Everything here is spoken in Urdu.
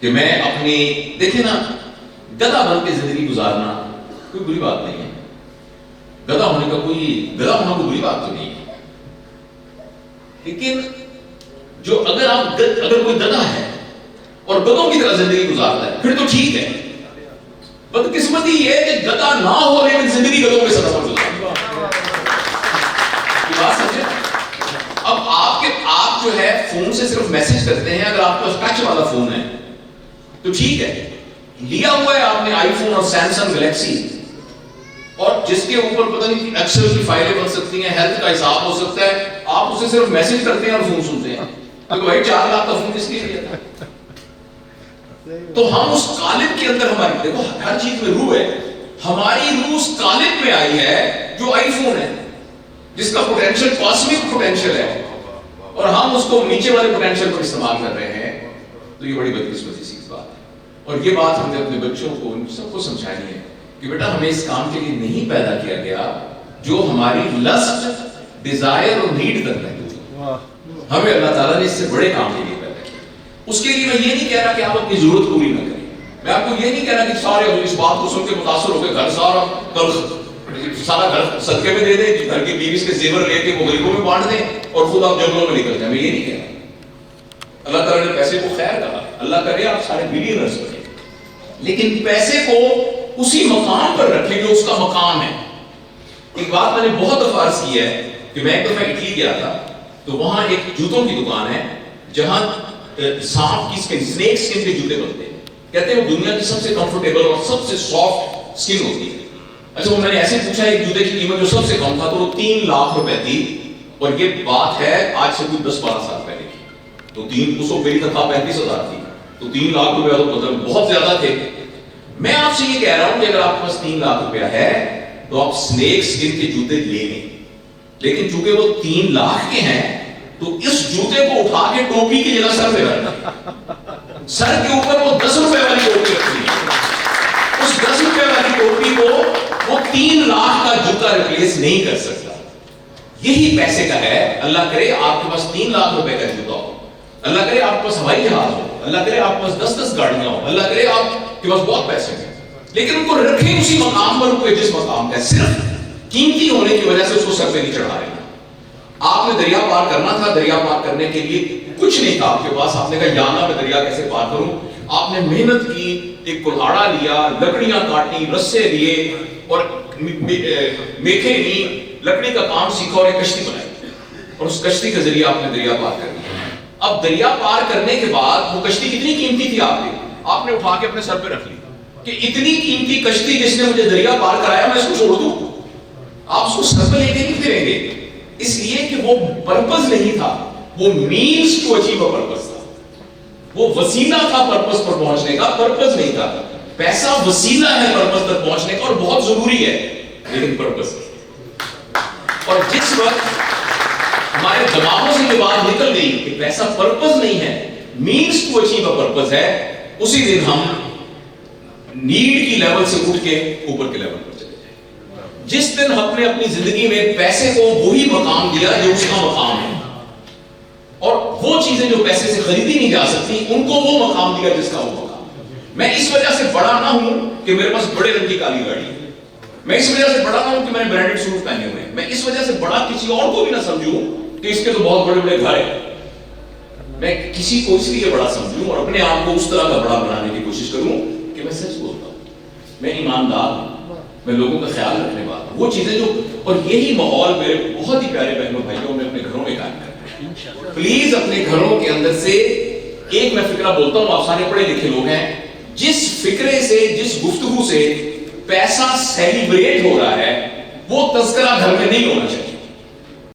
کہ میں اپنی دیکھیں نا گدھا بن کے زندگی گزارنا کوئی بری بات نہیں ہے، گدھا ہونا کوئی بری بات تو نہیں ہے، لیکن جو اگر کوئی گدھا ہے اور گدھوں کی طرح زندگی گزارتا ہے پھر تو ٹھیک ہے. بدقسمتی یہ ہے کہ گدھا نہ ہو لیکن زندگی گدھوں کے سطح پر گزارتا ہے. بات سمجھے؟ اب آپ جو ہے فون سے صرف میسج کرتے ہیں، اگر آپ کے پاس ٹچ والا فون ہے تو ٹھیک ہے، لیا ہوا ہے آپ نے آئی فون اور سیمسنگ گلیکسی، اور جس کے اوپر پتہ نہیں ایکسل کی فائلیں بن سکتی ہیں، ہیلتھ کا حساب ہو سکتا ہے، آپ اسے صرف میسج کرتے ہیں اور فون سنتے ہیں. تو بھائی 4 لاکھ کا فون کس لیے لیا تھا؟ تو ہم اس قالب کے اندر ہماری دیکھو ہر چیز میں روح ہے، ہماری روح اس قالب میں آئی ہے جو آئی فون ہے، جس کا پوٹینشیل کاسمک پوٹینشیل ہے، اور ہم اس کو نیچے والے پوٹینشیل پر استعمال کر رہے ہیں. تو یہ بڑی بدقسمتی سی بات ہے، اور یہ بات ہمیں اپنے بچوں کو ان سب کو سمجھانی ہے کہ بیٹا ہمیں اس کام کے لیے نہیں پیدا کیا گیا جو ہماری لسٹ، ڈیزائر اور نیڈ تک محدود ہے. ہمیں اللہ تعالیٰ نے اس سے بڑے کام کے لیے پیدا کیا. اس کے لیے میں یہ نہیں کہہ رہا کہ آپ اپنی ضرورت پوری نہ کریں، میں آپ کو یہ نہیں کہہ رہا کہ سارے اس بات کو سن کے متاثر ہو کے گھر سارا گھر صدقے میں دے دیں، گھر کی بیوی کے زیور لے کے وہ غریبوں میں بانٹ دیں اور خود آپ جنگلوں میں نکل جائیں. میں یہ نہیں کہہ رہا. اللہ تعالیٰ نے پیسے کو خیر کہا، اللہ کرے آپ سارے بلینرز بنیں، لیکن پیسے کو اسی مقام پر رکھیں جو اس کا مقام ہے. ایک بات میں نے بہت دفعہ عرض کی ہے کہ میں ایک دفعہ اٹلی گیا تھا، تو وہاں ایک جوتوں کی دکان ہے جہاں سانپ کی سکن، سنیک سکن کے جوتے بنتے ہیں. کہتے ہیں وہ دنیا کی سب سے کمفرٹیبل اور سب سے سافٹ سکن ہوتی ہے. اچھا وہ میں نے ایسے پوچھا ایک جوتے کی قیمت جو سب سے کم تھا تو وہ 3 لاکھ روپے تھی، اور یہ بات ہے آج سے کوئی 10-12 سال پہلے کی. تو 3 میری تنخواہ 35,000 تھی، تو 3 لاکھ روپے تو مطلب بہت زیادہ تھے. میں آپ سے یہ کہہ رہا ہوں کہ اگر آپ کے پاس 3 لاکھ روپیہ ہے تو آپ سنیک سکن کے جوتے لے لیں، لیکن چونکہ وہ 3 لاکھ کے ہیں تو اس جوتے کو اٹھا کے ٹوپی کی جگہ سر پہ رکھ دیں. سر کے اوپر وہ 10 روپے والی ٹوپی رکھنی ہے، اس 10 روپے والی ٹوپی کو وہ 3 لاکھ کا جوتا ریپلیس نہیں کر سکتا. یہی پیسے کا ہے. اللہ کرے آپ کے پاس 3 لاکھ روپے کا جوتا ہو، اللہ کرے آپ کے پاس ہوائی جہاز ہو، اللہ کرے آپ کے پاس 10 گاڑیاں ہو، اللہ کرے آپ کے پاس بہت پیسے ہیں، لیکن ان کو رکھیں اسی مقام پر کوئی جس مقام کا صرف قیمتی ہونے کی وجہ سے اس کو سر پہ نہیں چڑھا رہے ہیں. آپ نے دریا پار کرنا تھا، دریا پار کرنے کے لیے کچھ نہیں تھا آپ کے پاس، آپ نے کہا جانا میں دریا کیسے پار کروں. آپ نے محنت کی، ایک کلہاڑا لیا، لکڑیاں کاٹی، رسے لیے اور میخیں لی، لکڑی کا کام سیکھا اور ایک کشتی بنائی، اور اس کشتی کے ذریعے آپ نے دریا پار کر لیا. اب دریا پار کرنے کے بعد وہ کشتی کتنی قیمتی تھی آپ نے اٹھا کے اپنے سر پہ رکھ لی کہ اتنی قیمتی کشتی جس نے مجھے دریا پار کرایا میں اس کو چھوڑ دوں. آپ اس کو سر پہ لے کے نہیں پھریں گے، اس لیے کہ وہ پرپز نہیں تھا، وہ means to achieve a purpose تھا، وہ وسیلہ تھا پرپز پر پہنچنے کا، پرپز نہیں تھا. پیسہ وسیلہ ہے پرپز تک پہنچنے کا اور بہت ضروری ہے، لیکن پرپز نہیں. اور جس وقت ہمارے دماغوں سے یہ بات نکل گئی کہ پیسہ پرپز نہیں ہے، means to achieve a purpose ہے، اسی دن ہم نیڈ کی لیول سے اٹھ کے اوپر کے لیول پر چلے جائیں. جس دن ہم نے اپنی زندگی میں پیسے کو وہی مقام دیا جو اس کا مقام ہے، اور وہ چیزیں جو پیسے سے خریدی نہیں جا سکتی ان کو وہ مقام دیا جس کا وہ مقام. میں اس وجہ سے بڑا نہ ہوں کہ میرے پاس بڑے رنگ کی کالی گاڑی ہے، میں اس وجہ سے بڑا نہ ہوں کہ میں نے برانڈڈ سوٹ پہنے ہوئے ہیں، میں اس وجہ سے بڑا کسی اور کو بھی نہ سمجھوں کہ اس کے تو بہت بڑے بڑے گھر ہیں. میں کسی کو اس لیے بڑا سمجھوں اور اپنے آپ کو اس طرح کا بڑا بنانے کی کوشش کروں کہ میں سچ بولتا ہوں، میں ایماندار ہوں، میں لوگوں کا خیال رکھنے والا ہوں. وہ چیزیں جو، اور یہی ماحول میرے بہت ہی پیارے بہنوں بھائیوں میں اپنے گھروں میں قائم کرتے ہیں. پلیز اپنے گھروں کے اندر سے ایک میں فکرہ بولتا ہوں، آپ سارے پڑھے لکھے لوگ ہیں، جس فکرے سے، جس گفتگو سے پیسہ سیلیبریٹ ہو رہا ہے وہ تذکرہ گھر میں نہیں ہونا چاہیے.